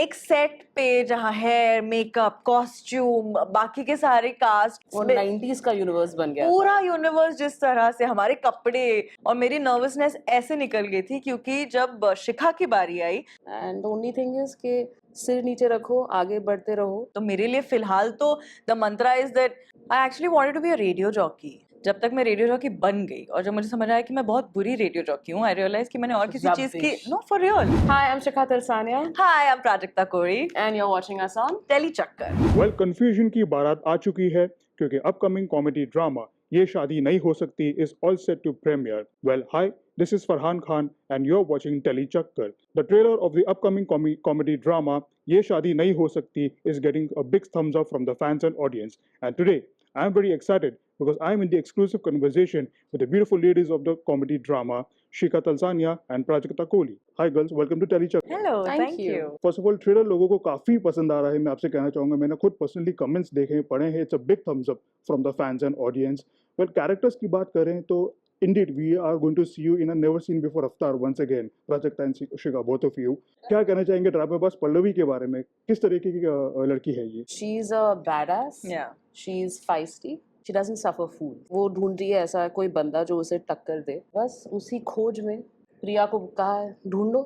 एक सेट पे जहाँ हेयर, मेकअप, कॉस्ट्यूम, बाकी के सारे कास्ट, वो 90s का यूनिवर्स बन गया पूरा यूनिवर्स जिस तरह से, हमारे कपड़े, और मेरी नर्वसनेस ऐसे निकल गई थी क्योंकि जब शिखा की बारी आई एंड ओनली थिंग इज कि सिर नीचे रखो, आगे बढ़ते रहो। तो मेरे लिए फिलहाल तो the mantra is that I actually wanted to be a radio jockey. जब तक मैं रेडियो जॉकी बन गई और जब मुझे समझ आया कि मैं बहुत बुरी रेडियो जॉकी हूँ, आई रियलाइज कि मैंने और किसी चीज की, no for real. Hi, I'm Shikha Tilsania hi, I am Prajakta Kori and you're watching us on Telly Chakkar. Well confusion की बारात आ चुकी है क्योंकि अपकमिंग कॉमेडी ड्रामा ये शादी Nahi Ho Sakti is all set to premiere. Well hi, this is Farhan Khan and you are watching Tele Chakkar. The trailer of the upcoming comedy drama Ye शादी नहीं हो सकती is getting a big thumbs up from the fans and audience. And today I am very excited because I am in the exclusive conversation with the beautiful ladies of the comedy drama, Shikha Talsania and Prajakta Kohli. Hi girls, welcome to Telly Chakra. Hello, Thank thank you. You. First of all trailer लोगों को काफी पसंद आ रहा है, मैं आपसे कहना चाहूंगा। मैंने खुद पर्सनली कमेंट्स देखे हैं, पढ़े हैं। It's a big thumbs up from the fans and audience. Well characters की बात करें तो indeed we are going to see you in a never seen before avatar once again, Prajakta and Shikha, both of you. क्या कहना चाहेंगे ड्रामेबाज पल्लवी के बारे में? किस तरीके की लड़की है ये? she's a badass, Yeah. she's feisty, she doesn't suffer fool. वो ढूंढ रही है ऐसा कोई बंदा जो उसे टक्कर दे। बस उसी खोज में प्रिया को कहा है ढूंढो।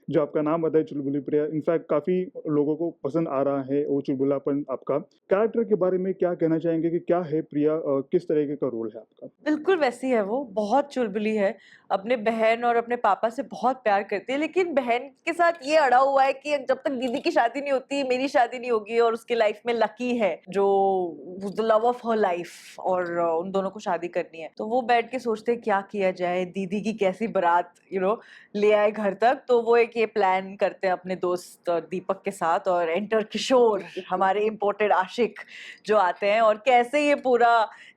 जो आपका नाम बताए चुलबुली प्रिया, इनफैक्ट काफी लोगों को पसंद आ रहा है वो चुलबुलापन आपका। कैरेक्टर के बारे में क्या कहना चाहेंगे कि क्या है प्रिया, किस तरीके का रोल है आपका? बिल्कुल वैसी है वो, बहुत चुलबुली है, अपने बहन और अपने पापा से बहुत प्यार करती है, लेकिन बहन के साथ ये अड़ा हुआ है कि जब तक दीदी की शादी नहीं होती मेरी शादी नहीं होगी। और उसकी लाइफ में लकी है जो लव ऑफ हर लाइफ, और उन दोनों को शादी करनी है। तो वो बैठ के सोचते हैं क्या किया जाए, दीदी की कैसी बारात ले आए घर तक। तो वो एक ये प्लान करते हैं अपने दोस्त दीपक के साथ, और एंटर किशोर, हमारे इम्पोर्टेड आशिक जो आते हैं, और कैसे ये पूरा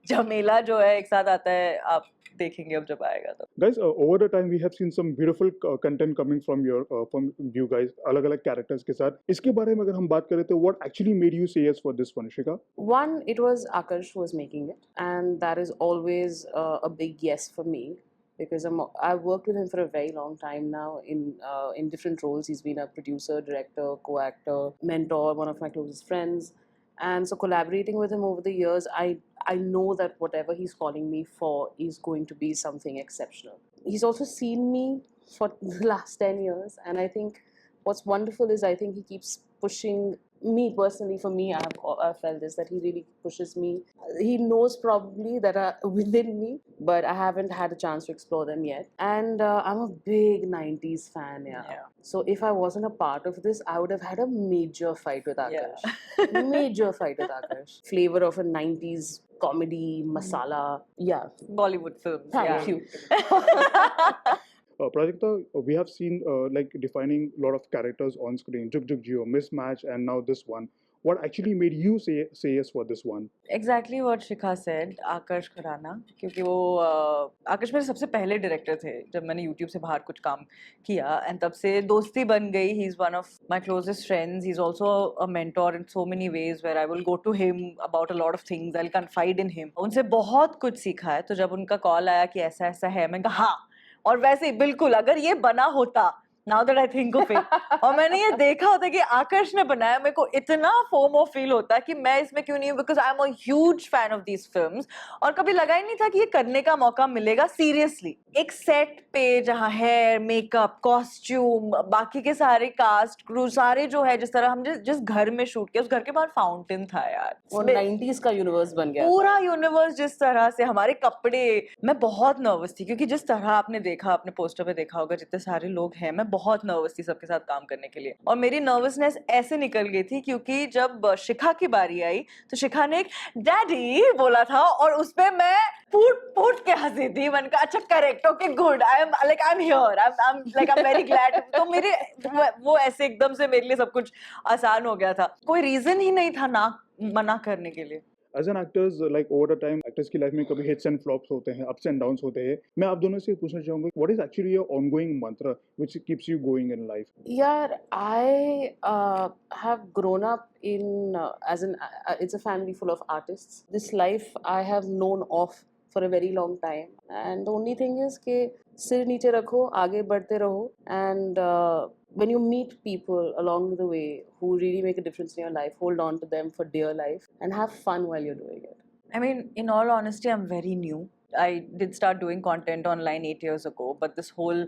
झमेला जो है एक साथ आता है, आप देखेंगे अब जब आएगा तो। Guys, over the time we have seen some beautiful content coming from you guys, अलग-अलग characters के साथ। इसके बारे में अगर हम बात करें तो what actually made you say yes for this one, Shikha? One, it was Akash who was making it, and that is always a big yes for me because I've worked with him for a very long time now in different roles. He's been a producer, director, co-actor, mentor, one of my closest friends, and so collaborating with him over the years, I know that whatever he's calling me for is going to be something exceptional. He's also seen me for the last 10 years, and I think what's wonderful is I think he keeps pushing me personally. For me, I've felt this, that he really pushes me. He knows probably that are within me, but I haven't had a chance to explore them yet. And I'm a big 90s fan, yeah. So if I wasn't a part of this, I would have had a major fight with Akash. Major fight with Akash. Flavor of a 90s comedy, masala. Yeah. Bollywood films. Thank you. Prajakta, we have seen like defining a lot of characters on screen, Jug Jug Jio, Mismatch, and now this one. What actually made you say yes for this one? Exactly what Shikha said, आकर्ष Khurana, क्योंकि वो आकर्ष मेरे सबसे पहले director थे जब मैंने YouTube से बाहर कुछ काम किया, एंड तब से दोस्ती बन गई। He is one of my closest friends, he is also a mentor in so many ways where I will go to him about a lot of things, I will confide in him. उनसे बहुत कुछ सीखा है। तो जब उनका call आया कि ऐसा ऐसा है, मैंने कहा हाँ, और वैसे ही बिल्कुल अगर ये बना होता, now that I think of it, और मैंने ये देखा होता कि आकर्ष ने बनाया, मेरे को इतना फोमो फील होता कि मैं इसमें क्यों नहीं हूँ, because I am a huge fan of these films. और कभी लगा ही नहीं था कि ये करने का मौका मिलेगा। सीरियसली, एक सेट पे जहाँ हेयर, मेकअप, कॉस्ट्यूम, बाकी के सारे कास्ट क्रू, सारे जो है, जिस तरह हम जिस घर में शूट किया, उस घर के बाहर फाउंटेन था यार। वो 90s का यूनिवर्स बन गया, पूरा यूनिवर्स जिस तरह से, हमारे कपड़े। मैं बहुत नर्वस थी क्योंकि जिस तरह आपने देखा, अपने पोस्टर पे देखा होगा, जितने सारे लोग हैं, मैं बहुत नर्वस थी सबके साथ काम करने के लिए। और मेरी नर्वसनेस ऐसे निकल गई थी क्योंकि जब शिखा की बारी आई तो शिखा ने एक डैडी बोला था, और उसपे मैं फूट के हंसी थी। मैंने कहा अच्छा correct, okay good, I am here, I am very glad. तो मेरे वो ऐसे एकदम से मेरे लिए सब कुछ आसान हो गया था, कोई रीजन ही नहीं था ना मना करने के लिए। As an actors, like over the time actors की लाइफ में कभी हिट्स एंड फ्लॉप्स होते हैं, अप्स एंड डाउन्स होते हैं। मैं आप दोनों से पूछना चाहूंगा, what is actually your ongoing mantra which keeps you going in life? Yeah, I have grown up in it's a family full of artists. This life I have known of for a very long time, and the only thing is कि सिर नीचे रखो, आगे बढ़ते रहो, and when you meet people along the way who really make a difference in your life, hold on to them for dear life and have fun while you're doing it. I mean, in all honesty, I'm very new. I did start doing content online 8 years ago, but this whole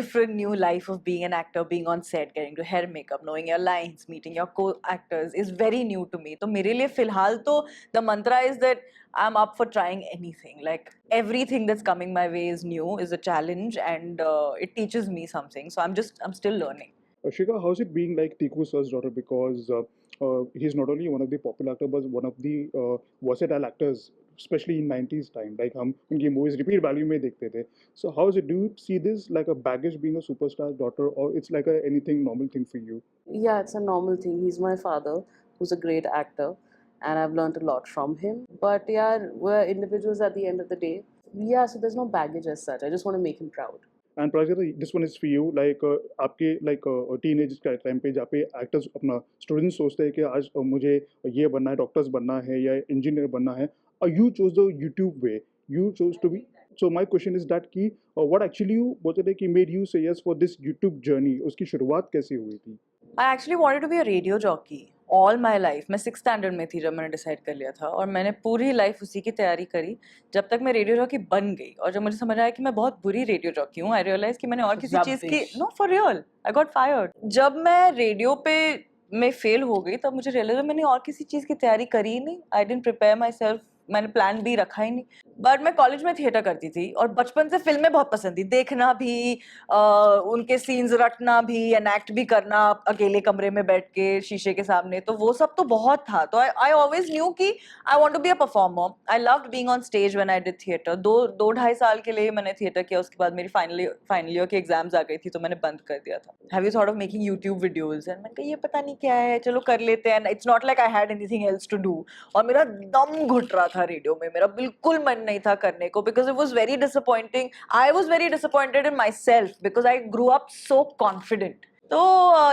different new life of being an actor, being on set, getting to hair makeup, knowing your lines, meeting your co-actors is very new to me. So मेरे लिए फिलहाल तो the mantra is that I'm up for trying anything. Like everything that's coming my way is new, is a challenge, and it teaches me something. So I'm still learning. Shika, how's it being like Tiku sir's daughter? Because he's not only one of the popular actors, but one of the versatile actors, especially in 90s time. Like हम उनकी movies repeat value में देखते थे. So how's it? Do you see this like a baggage being a superstar's daughter, or it's like a anything normal thing for you? Yeah, it's a normal thing. He's my father, who's a great actor, and I've learned a lot from him. But yeah, we're individuals at the end of the day. Yeah, so there's no baggage as such. I just want to make him proud. And Prajita, this one is for you. Like आपके like teenage के time पे जहाँ पे actors अपना students सोचते हैं कि आज मुझे ये बनना है, doctors बनना है या engineer बनना है. You chose the YouTube way. You chose to be. So my question is that कि what actually you बोलते थे कि made you say yes for this YouTube journey? उसकी शुरुआत कैसे हुई थी? I actually wanted to be a radio jockey all my life. मैं 6th standard में थी जब मैंने डिसाइड कर लिया था, और मैंने पूरी लाइफ उसी की तैयारी करी जब तक मैं रेडियो जॉकी बन गई. और जब मुझे समझ आया कि मैं बहुत बुरी रेडियो जॉकी हूँ, आई रियलाइज कि मैंने और किसी चीज़ की, no for real, I got fired. जब मैं रेडियो पे में फेल हो गई तब मुझे रियलाइज मैंने और किसी चीज़ की तैयारी करी ही नहीं. I didn't prepare my self, मैंने प्लान भी रखा ही नहीं. बट मैं कॉलेज में थिएटर करती थी और बचपन से फिल्में बहुत पसंद थी, देखना भी, उनके सीन्स रटना भी, एनैक्ट भी करना अकेले कमरे में बैठ के शीशे के सामने, तो वो सब तो बहुत था. तो आई ऑलवेज न्यू कि I want to be a performer. I loved being on stage when I did theatre. दो ढाई साल के लिए मैंने थिएटर किया. उसके बाद मेरी फाइनल ईयर के एग्जाम्स आ गई थी तो मैंने बंद कर दिया था. Have you thought of making YouTube videos? And मैंने कहा ये पता नहीं क्या है, चलो कर लेते हैं. It's not like I had anything else to do. और मेरा दम घुट रहा था रेडियो में, मेरा बिल्कुल मन नहीं था करने को, because it was very disappointing. I was very disappointed in my self because I grew up so confident. So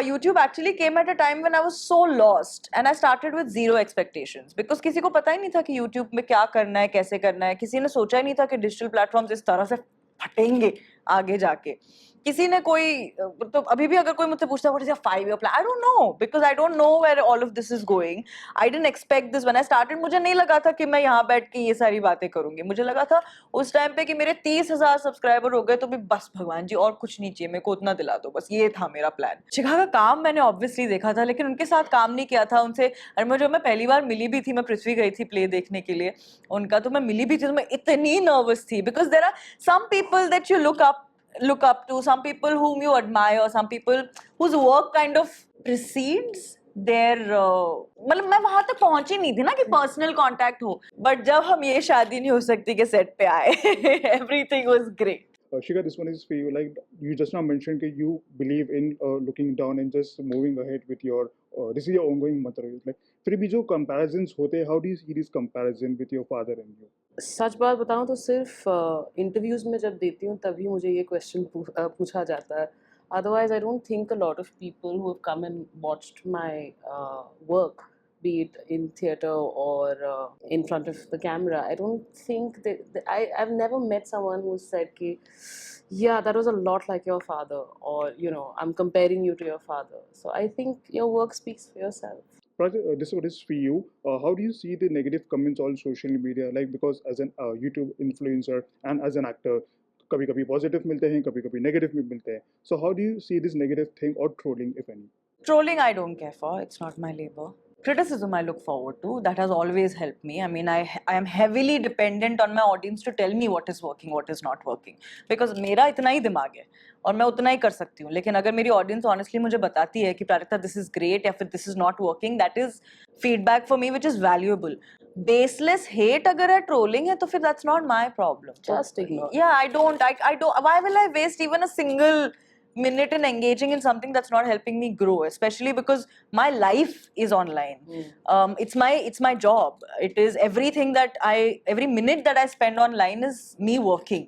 YouTube actually came at a time when I was so lost, and I started with zero expectations because किसी को पता ही नहीं था कि YouTube में क्या करना है, कैसे करना है. किसी ने सोचा ही नहीं था कि डिजिटल प्लेटफॉर्म्स इस तरह से फटेंगे आगे जाके. किसी ने कोई, तो अभी भी अगर कोई मुझसे पूछता है what is your 5-year plan, I don't know, because I don't know where all of this is going. I didn't expect this when I started. मुझे नहीं लगा था कि मैं यहाँ बैठ के ये सारी बातें करूंगी. मुझे लगा था उस टाइम पे कि मेरे 30,000 सब्सक्राइबर हो गए तो भी बस भगवान जी और कुछ नहीं चाहिए, मेरे को उतना दिला दो बस. ये था मेरा प्लान. शिखा का काम मैंने ऑब्वियसली देखा था, लेकिन उनके साथ काम नहीं किया था. उनसे, और मैं जब मैं पहली बार मिली भी थी, मैं पृथ्वी गई थी प्ले देखने के लिए उनका, तो मैं मिली भी थी तो मैं इतनी नर्वस थी because there are some people that you look up to, some people whom you admire, some people whose work kind of precedes their मतलब मैं वहां तक पहुंची नहीं थी ना कि पर्सनल कांटेक्ट हो. बट जब हम ये शादी नहीं हो सकती के सेट पे आए, everything was great. Shika, this one is for you. Like you just now mentioned that you believe in looking down and just moving ahead with your. This is your ongoing mantra. Like, फिर भी जो comparisons होते हैं, how do you see this comparison with your father and you? सच बात बताऊं तो सिर्फ interviews में जब देती हूँ तभी मुझे ये क्वेश्चन पूछा जाता है. Otherwise I don't think a lot of people who have come and watched my work, be it in theater or in front of the camera, I don't think that I've never met someone who said ki, yeah, that was a lot like your father, or you know, I'm comparing you to your father. So I think your work speaks for yourself. Project, this one is for you. How do you see the negative comments on social media? Like because as an YouTube influencer and as an actor, कभी-कभी positive मिलते हैं, कभी-कभी negative भी मिलते हैं. So how do you see this negative thing or trolling, if any? Trolling I don't care for, it's not my labor. Criticism I look forward to, that has always helped me. I mean, I am heavily dependent on my audience to tell me what is working, what is not working, because मेरा इतना ही दिमाग है और मैं उतना ही कर सकती हूँ. लेकिन अगर मेरी ऑडियंस ऑनेस्टली मुझे बताती है कि प्राजक्ता दिस इज ग्रेट या फिर this is not working, that is feedback for me which is valuable. Baseless hate अगर है, ट्रोलिंग है, तो फिर that's not my problem. Just ignore. Yeah, I don't, why will I waste even a single minute in engaging in something that's not helping me grow, especially because my life is online. It's my job. It is everything that every minute that I spend online is me working.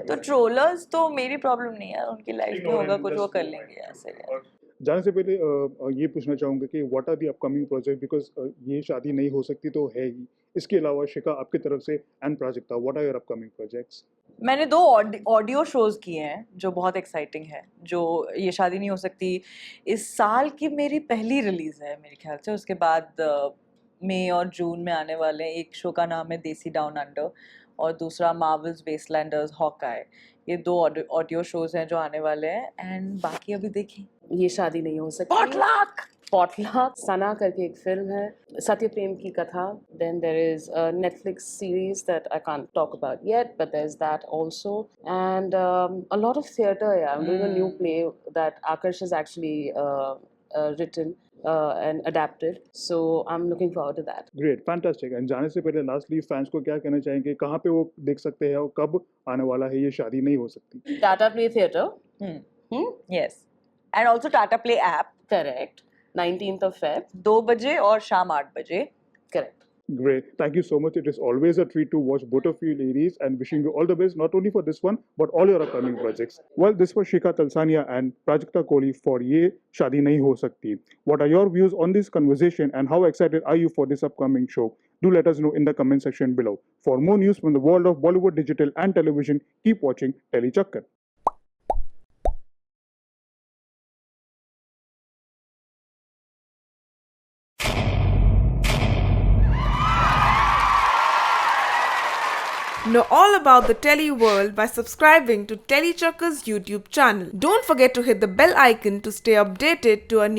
तो trollers तो मेरी problem नहीं है, उनकी life में होगा कुछ, वो कर लेंगे ऐसे. जाने से पहले ये पूछना चाहूँगा कि what are the upcoming project, because ये शादी नहीं हो सकती तो है ही. इसके अलावा शिखा आपकी तरफ से and Prajakta, what are your upcoming projects? मैंने 2 ऑडियो शोज किए हैं जो बहुत एक्साइटिंग है, जो ये शादी नहीं हो सकती इस साल की मेरी पहली रिलीज है मेरे ख्याल से। उसके बाद मई और जून में आने वाले एक शो का नाम है देसी डाउन अंडर और दूसरा मार्वल्स वेस्टलैंडर्स हॉकाई। ये 2 ऑडियो शोज हैं जो आने वाले हैं एंड बाकी अभी देखें। ये शादी नहीं हो सकती। पॉटलक पॉटलक सना करके एक फिल्म है, सत्य प्रेम की कथा. Then there is a Netflix series that I can't talk about yet, but there's that also. And a lot of theatre. Yeah, I'm doing a new play that Akash has actually written and adapted. So I'm looking forward to that. Great, fantastic. And जाने से पहले lastly fans को क्या कहना चाहेंगे, कहाँ पे वो देख सकते हैं और कब आने वाला है ये शादी नहीं हो सकती? Tata Play Theatre. Yes and also Tata play app Correct. 19th of Feb. 2 बजे और शाम 8 बजे। Correct. Great. Thank you so much. It is always a treat to watch both of you ladies and wishing you all the best, not only for this one, but all your upcoming projects. Well, this was Shikha Talsania and Prajakta Kohli for Ye Shaadi Nahi Ho Sakti. What are your views on this conversation and how excited are you for this upcoming show? Do let us know in the comment section below. For more news from the world of Bollywood, digital and television, keep watching Tele Chakkar. Know all about the Telly world by subscribing to Telly Chakkar's YouTube channel. Don't forget to hit the bell icon to stay updated to our new